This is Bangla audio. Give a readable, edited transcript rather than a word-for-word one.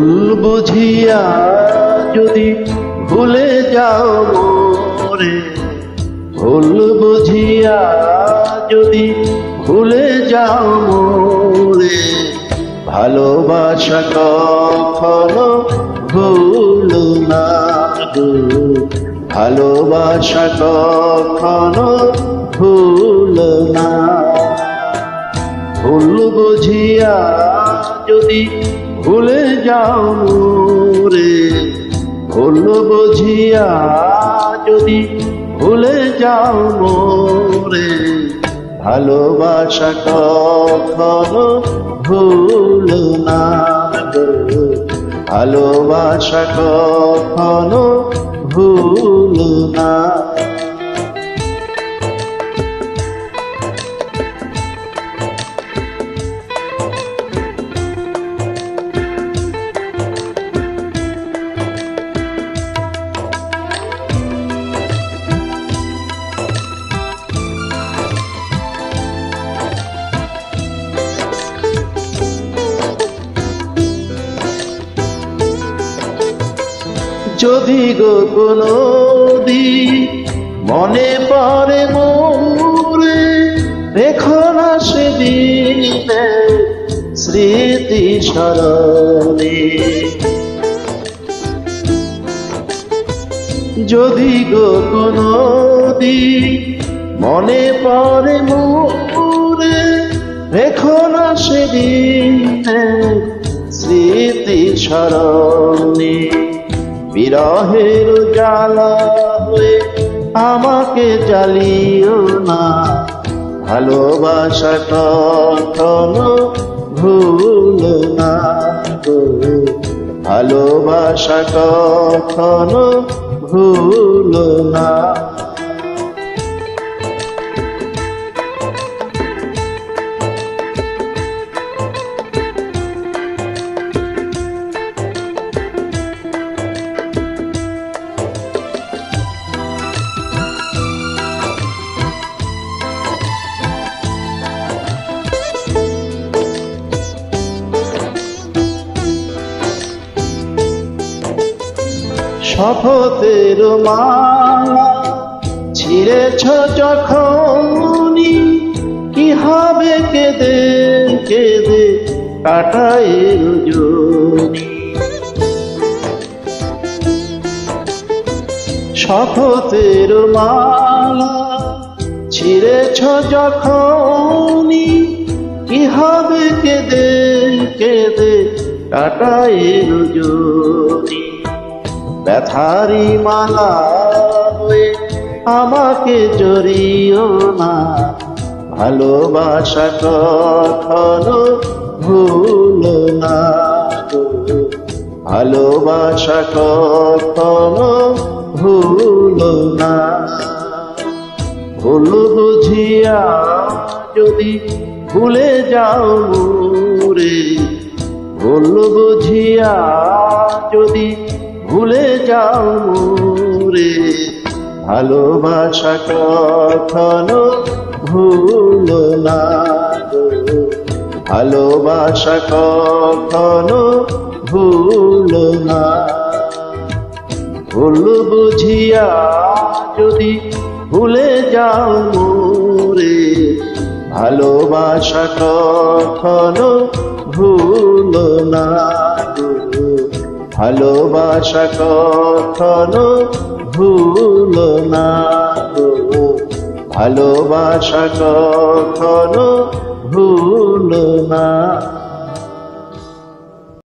ভুল বুঝিয়া যদি ভুলে যাও মোরে, ভুল বুঝিয়া যদি ভুলে যাও মোরে, ভালোবাসা কখনো ভুল না গো, ভালোবাসা কখনো ভুল না। ভুল বুঝিয়া যদি ভুলে যাও মোরে, ভুল বুঝিয়া যদি ভুলে যাও মোরে, ভালোবাসা কখনো ভুল না গো, ভালোবাসা কখনো ভুল না। যদি গো কোনো দিন মনে পড়ে মোরে, রেখো না সেদিনে স্মৃতি স্মরণে। যদি গো কোনো দিন মনে পড়ে মোরে, রেখো না সেদিনে স্মৃতি স্মরণে। বিরহের জ্বালা হয়ে আমাকে জ্বালিও না, ভালোবাসা কখনো ভুল না গো, ভালোবাসা কখনো ভুল না। শপথের মালা ছিঁড়েছ যখনই, কি হবে কেঁদে কেঁদে কাটায় রজনী। শপথের মালা ছিঁড়েছ যখনই, কি হবে কেঁদে কেঁদে কাটায় রজনী। ব্যথারি মালা হয়ে আমাকে জড়িও না, ভালোবাসা কখনো ভুল না গো, ভালোবাসা কখনো ভুল না। ভুল বুঝিয়া যদি ভুলে যাও মোরে, ভুল বুঝিয়া যদি ভুলে যাও মোরে, ভালোবাসা কখনো ভুল না গো, ভালোবাসা কখনো ভুল না। ভুল বুঝিয়া যদি ভুলে যাও মোরে, ভালোবাসা কখনো ভুল না গো, ভালোবাসা কখনো ভুল না গো, ভালোবাসা কখনো ভুল না।